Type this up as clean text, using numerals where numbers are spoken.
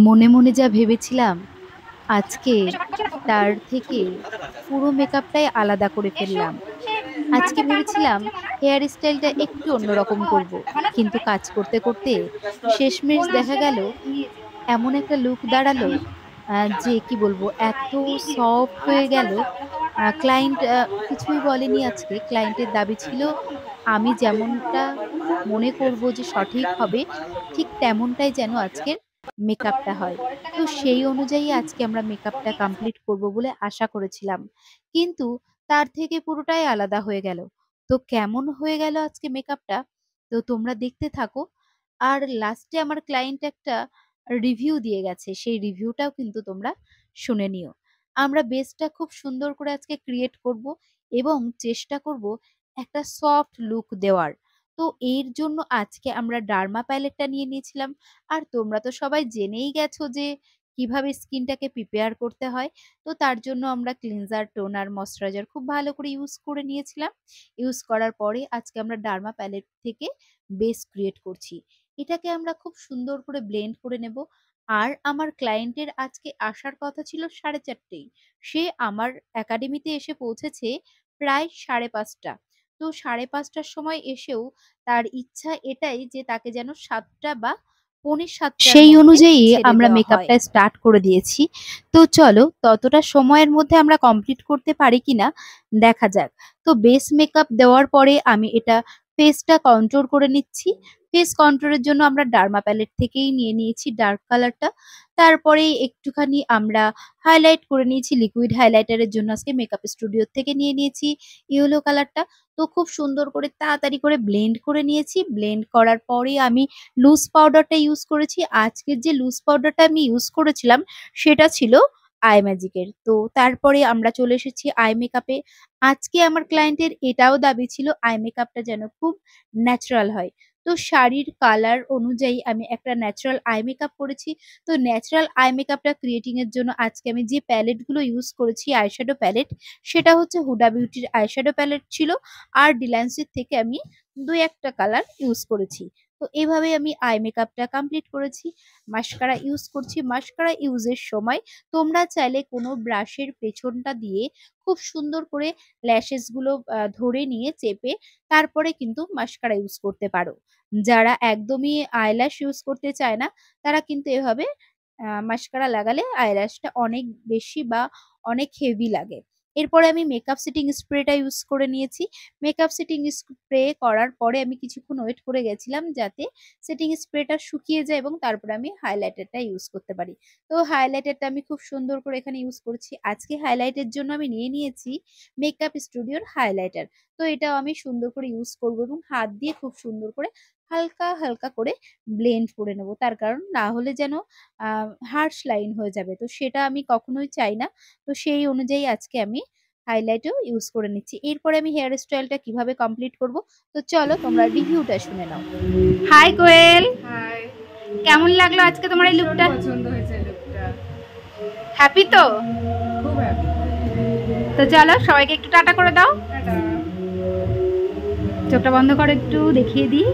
মনে মনে যা ভেবেছিলাম আজকে তার থেকে পুরো মেকআপটাই আলাদা করে ফেললাম। আজকে ভেবেছিলাম হেয়ার স্টাইলটা একটু অন্যরকম করব, কিন্তু কাজ করতে করতে শেষমেশ দেখা গেল এমন একটা লুক দাঁড়ালো যে কি বলবো, এত সফট হয়ে গেল। ক্লায়েন্ট কিছুই বলেনি। আজকে ক্লায়েন্টের দাবি ছিল আমি যেমনটা মনে করব যে সঠিক হবে, ঠিক তেমনটাই যেন আজকের মেকআপটা হয়। তো সেই অনুযায়ী আজকে আমরা মেকআপটা কমপ্লিট করব বলে আশা করেছিলাম। কিন্তু তার থেকে পুরোটাই আলাদা হয়ে গেল। তো কেমন হয়ে গেল আজকে মেকআপটা, তো তোমরা দেখতে থাকো। আর লাস্টে আমার ক্লায়েন্ট একটা রিভিউ দিয়ে গেছে, সেই রিভিউটাও কিন্তু তোমরা শুনে নিও। আমরা বেসটা খুব সুন্দর করে আজকে ক্রিয়েট করব এবং চেষ্টা করব একটা সফট লুক দেওয়ার। তো এর জন্য আজকে আমরা ডার্মা প্যালেটটা নিয়ে নিয়েছিলাম। আর তোমরা তো সবাই জেনেই গেছো যে কিভাবে স্কিনটাকে প্রিপেয়ার করতে হয়। তো তার জন্য আমরা ক্লিনজার, টোনার, ময়শ্চারাইজার খুব ভালো করে ইউজ করে নিয়েছিলাম। ইউজ করার পরে আজকে আমরা ডার্মা প্যালেট থেকে বেস ক্রিয়েট করছি। এটাকে আমরা খুব সুন্দর করে ব্লেন্ড করে নেব। আর আমার ক্লায়েন্টের আজকে আসার কথা ছিল 4:30। সে আমার একাডেমিতে এসে পৌঁছেছে প্রায় 5:30। তো 5:30টার সময় এসেও তার ইচ্ছা এটাই যে তাকে যেন 7টা বা 6:45টার সেই মধ্যে অনুযায়ী ছেড়ে আমরা দেওয়া হয়। মেকআপটা স্টার্ট করে দিয়েছি। তো চলো ততটা সময়ের মধ্যে আমরা কমপ্লিট করতে পারি কিনা দেখা যাক। তো বেস মেকআপ দেওয়ার পরে আমি এটা ফেসটা কন্ট্রোল করে নিচ্ছি। ফেস কন্ট্রোলের জন্য আমরা ডার্মা প্যালেট থেকেই নিয়ে নিয়েছি ডার্ক কালারটা। তারপরে একটুখানি আমরা হাইলাইট করে নিয়েছি। লিকুইড হাইলাইটারের জন্য আজকে মেকআপ স্টুডিও থেকে নিয়ে নিয়েছি ইয়েলো কালারটা। তো খুব সুন্দর করে তাড়াতাড়ি করে ব্লেন্ড করে নিয়েছি। ব্লেন্ড করার পরে আমি লুজ পাউডারটা ইউজ করেছি। আজকের যে লুজ পাউডারটা আমি ইউজ করেছিলাম সেটা ছিল আই ম্যাজিকের। তো তারপরে আমরা চলে এসেছি আই মেকআপে। আজকে আমার ক্লায়েন্টের এটাও দাবি ছিল আই মেকআপটা যেন খুব ন্যাচারাল হয়। তো শাড়ির কালার অনুযায়ী আমি একটা ন্যাচারাল আই মেকআপ করেছি। তো ন্যাচারাল আই মেকআপটা ক্রিয়েটিং এর জন্য আজকে আমি যে প্যালেট গুলো ইউজ করেছি আইশ্যাডো প্যালেট, সেটা হচ্ছে হুডা বিউটির আইশ্যাডো প্যালেট ছিল। আর ডিলান্সির থেকে আমি 2-1টা কালার ইউজ করেছি। তো এভাবে আমি আই মেকআপটা কমপ্লিট করেছি। মাস্কারা ইউজ করছি। মাস্কারা ইউজের সময় তোমরা চাইলে কোনো ব্রাশের পেছনটা দিয়ে খুব সুন্দর করে ল্যাশেস গুলো ধরে নিয়ে চেপে তারপরে কিন্তু মাস্কারা ইউজ করতে পারো। যারা একদমই আইল্যাশ ইউজ করতে চায় না তারা কিন্তু এভাবে মাস্কারা লাগালে আইল্যাশটা অনেক বেশি বা অনেক হেভি লাগে। এরপরে আমি মেকআপ সেটিং স্প্রেটা ইউজ করে নিয়েছি। মেকআপ সেটিং স্প্রে করার পরে আমি কিছুক্ষণ ওয়েট করে গেছিলাম যাতে সেটিং স্প্রেটা শুকিয়ে যায় এবং তারপরে আমি হাইলাইটারটা ইউজ করতে পারি। তো হাইলাইটারটা আমি খুব সুন্দর করে এখানে ইউজ করছি। আজকে হাইলাইটের জন্য আমি নিয়ে নিয়েছি মেকআপ স্টুডিওর হাইলাইটার। তো এটাও আমি সুন্দর করে ইউজ করব এবং হাত দিয়ে খুব সুন্দর করে হালকা হালকা করে ব্লেন্ড করে নেব। তার কারণ না হলে যেন হার্শ লাইন হয়ে যাবে। তো সেটা আমি কখনোই চাই না। তো সেই অনুযায়ী আজকে আমি হাইলাইটও ইউজ করে নিচ্ছি। এরপরে আমি হেয়ার স্টাইলটা কিভাবে কমপ্লিট করব, তো চলো তোমরা রিভিউটা শুনে নাও। হাই কোয়েল, হাই, কেমন লাগলো আজকে তোমার এই লুকটা? পছন্দ হয়েছে লুকটা। হ্যাপি তো? খুব হ্যাপি। তো চলো সবাইকে একটু টাটা করে দাও। টাটা। চোখটা বন্ধ করো, একটু দেখিয়ে দিই।